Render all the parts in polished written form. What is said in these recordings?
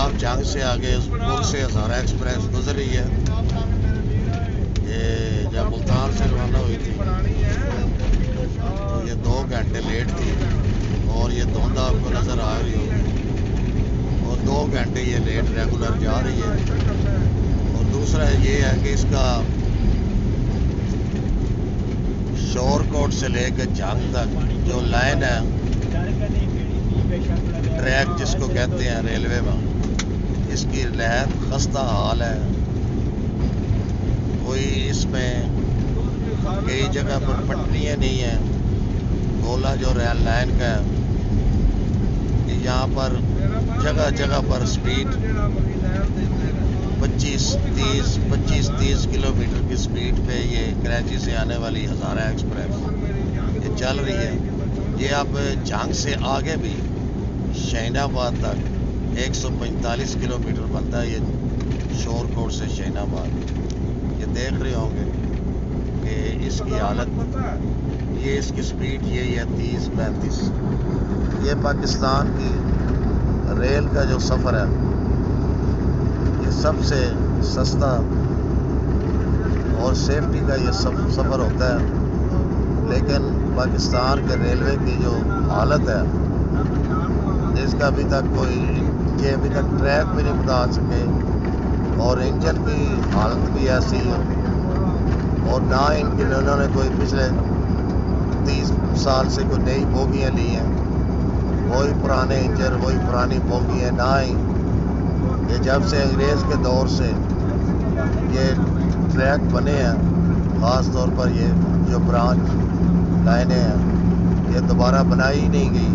मुल्तान जंग से आगे उस पुल से हज़ारा एक्सप्रेस गुजर रही है। ये जब मुल्तान से रवाना हुई थी तो ये 2 घंटे लेट थी और ये धुंध आपको नज़र आ रही होगी और 2 घंटे ये लेट रेगुलर जा रही है। और दूसरा ये है कि इसका शोरकोट से लेकर जंग तक जो लाइन है, ट्रैक जिसको कहते हैं रेलवे में, इसकी लहर खस्ता हाल है। कोई इसमें कई जगह पर पटरियाँ नहीं हैं। गोला जो रेल लाइन का है, यहाँ पर जगह जगह पर स्पीड 25-30 किलोमीटर की स्पीड पे ये कराची से आने वाली हज़ारा एक्सप्रेस ये चल रही है। ये अब जंग से आगे भी शाहीनाबाद तक 145 किलोमीटर बनता है ये शोरकोट से शाहीनाबाद। ये देख रहे होंगे कि इसकी हालत, ये इसकी स्पीड यही है 30-35। ये पाकिस्तान की रेल का जो सफ़र है ये सबसे सस्ता और सेफ्टी का ये सफ़र होता है। लेकिन पाकिस्तान के रेलवे की जो हालत है इसका अभी तक ट्रैक भी नहीं बता सके और इंजन की हालत भी ऐसी है और ना इन्होंने कोई पिछले 30 साल से कोई नई बोगियाँ ली हैं। वही पुराने इंजन, वही पुरानी बोगियाँ, ना ही ये जब से अंग्रेज़ के दौर से ये ट्रैक बने हैं, ख़ास तौर पर ये जो ब्रांच लाइनें हैं ये दोबारा बनाई ही नहीं गई।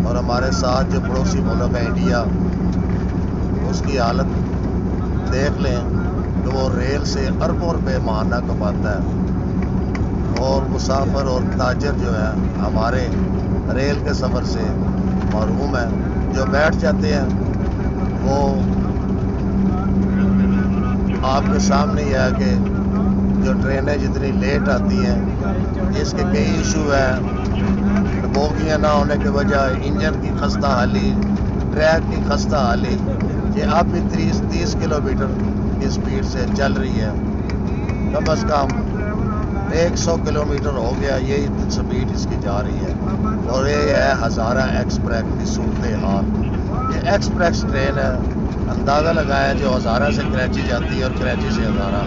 और हमारे साथ जो पड़ोसी मुल्क है इंडिया, उसकी हालत देख लें तो वो रेल से अरबों रुपये माहाना कमाता है और मुसाफिर और ताजर जो है हमारे रेल के सफ़र से महरूम है। जो बैठ जाते हैं वो आपके सामने ही है कि जो ट्रेनें जितनी लेट आती हैं इसके कई इशू है। बोगियाँ ना होने की वजह, इंजन की खस्ता हाली, ट्रैक की खस्ता हाली। ये अब भी 30 किलोमीटर की स्पीड से चल रही है। कम अज़ कम 100 किलोमीटर हो गया यही स्पीड इसकी जा रही है। और ये है हज़ारा एक्सप्रेस की सूरत हाल। ये एक्सप्रेस ट्रेन है, अंदाज़ा लगाया जो हज़ारा से कराची जाती है और कराची से हज़ारा,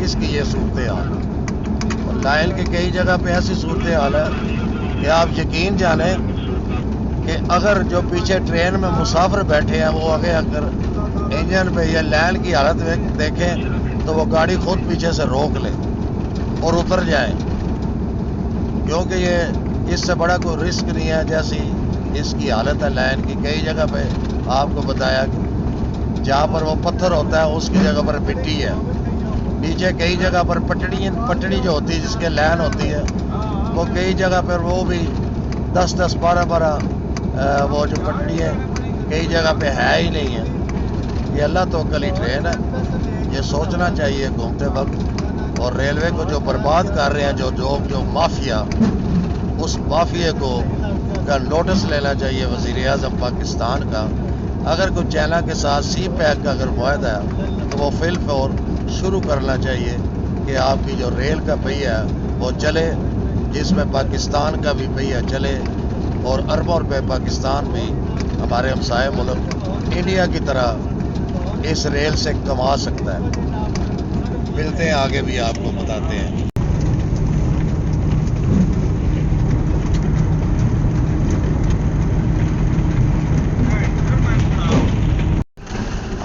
इसकी ये सूरत हाल। और लाइन की कई जगह पे ऐसी सूरत हाल है कि आप यकीन जाने कि अगर जो पीछे ट्रेन में मुसाफिर बैठे हैं वो आगे अगर इंजन पे या लाइन की हालत देखें तो वो गाड़ी खुद पीछे से रोक ले और उतर जाए, क्योंकि ये इससे बड़ा कोई रिस्क नहीं है जैसी इसकी हालत है लाइन की। कई जगह पे आपको बताया कि जहाँ पर वो पत्थर होता है उसकी जगह पर मिट्टी है। नीचे कई जगह पर पटड़ी जो होती है जिसके लाइन होती है वो कई जगह पर वो भी 10-10, 12-12 वो जो पटड़ी है कई जगह पे है ही नहीं है। ये अल्लाह तो कली ट्रेन है। ये सोचना चाहिए घूमते वक्त, और रेलवे को जो बर्बाद कर रहे हैं जो माफिया, उस माफिया को का नोटिस लेना चाहिए वज़ीर आज़म पाकिस्तान का। अगर कोई चाइना के साथ सी पैक का अगर मुआहदा है तो वो फिलफौर शुरू करना चाहिए कि आपकी जो रेल का पहिया है वो चले, जिसमें पाकिस्तान का भी पहिया चले और अरबों रुपये पाकिस्तान भी हमारे हमसाये मुल्क इंडिया की तरह इस रेल से कमा सकता है। मिलते हैं आगे भी आपको बताते हैं।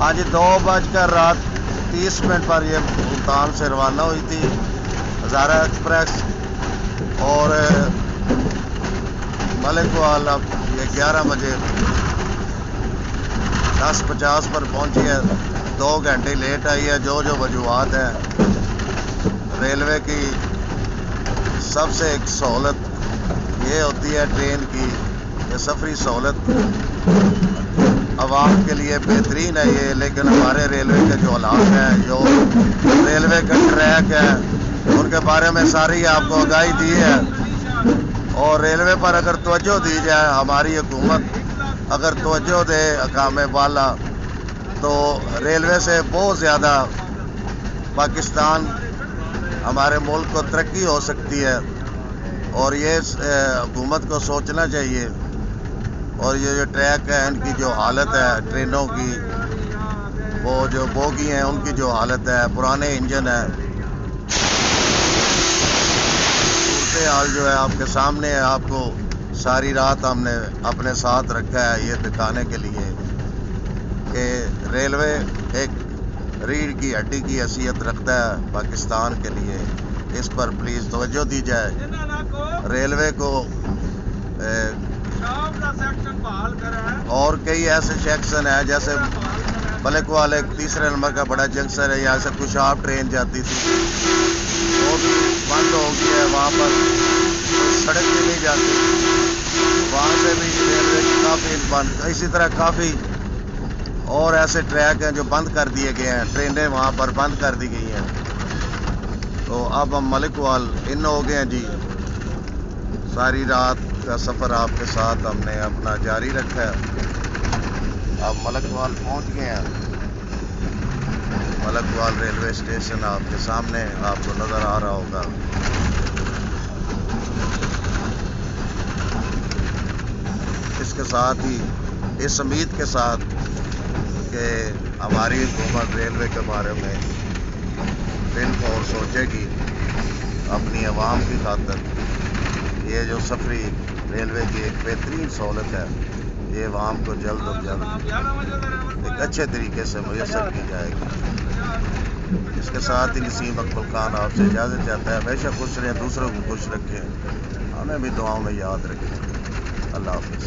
आज 2:30 पर ये मुल्तान से रवाना हुई थी हज़ारा एक्सप्रेस और मलिक वाला ये 11 बजे 10:50 पर पहुंची है। 2 घंटे लेट आई है। जो वजूहत है, रेलवे की सबसे एक सहूलत ये होती है ट्रेन की, ये सफरी सहूलत आवाम के लिए बेहतरीन है ये। लेकिन हमारे रेलवे के जो हालात हैं, जो रेलवे का ट्रैक है, उनके बारे में सारी आपको आगाही दी है। और रेलवे पर अगर तवज्जो दी जाए, हमारी हुकूमत अगर तवज्जो दे हकाम वाला तो रेलवे से बहुत ज़्यादा पाकिस्तान हमारे मुल्क को तरक्की हो सकती है। और ये हुकूमत को सोचना चाहिए। और ये जो ट्रैक है इनकी जो हालत है, ट्रेनों की वो जो बोगी हैं उनकी जो हालत है, पुराने इंजन है, सूरत हाल जो है आपके सामने है। आपको सारी रात हमने अपने साथ रखा है ये दिखाने के लिए कि रेलवे एक रीढ़ की हड्डी की हैसियत रखता है पाकिस्तान के लिए। इस पर प्लीज़ तवज्जो दी जाए। रेलवे को और कई ऐसे सेक्शन है, जैसे मलिक वाले तीसरे नंबर का बड़ा जंक्शन है, यहाँ से कुशाब ट्रेन जाती थी वो भी बंद हो गई है। वहाँ पर सड़क भी नहीं जाती, वहाँ से भी रेलवे की काफ़ी बंद। इसी तरह काफ़ी और ऐसे ट्रैक हैं जो बंद कर दिए गए हैं, ट्रेनें वहाँ पर बंद कर दी गई हैं। तो अब हम मलिक वाल इन हो गए हैं जी। सारी रात का सफ़र आपके साथ हमने अपना जारी रखा है। अब मलिक वाल पहुँच गए हैं। मलिक वाल रेलवे स्टेशन आपके सामने आपको नज़र आ रहा होगा। इसके साथ ही इस उम्मीद के साथ कि हमारी हुकूमत रेलवे के बारे में दिन और सोचेगी अपनी आवाम की खातिर। ये जो सफरी रेलवे की एक बेहतरीन सहूलत है, ये आवाम को जल्द अज जल्द एक अच्छे तरीके से मुयस्सर की जाएगी। इसके साथ ही नसीम अकबर खान आपसे इजाज़त चाहता है। हमेशा खुश रहें, दूसरों को खुश रखें, हमें भी दुआओं में याद रखें। अल्लाह हाफ़िज़।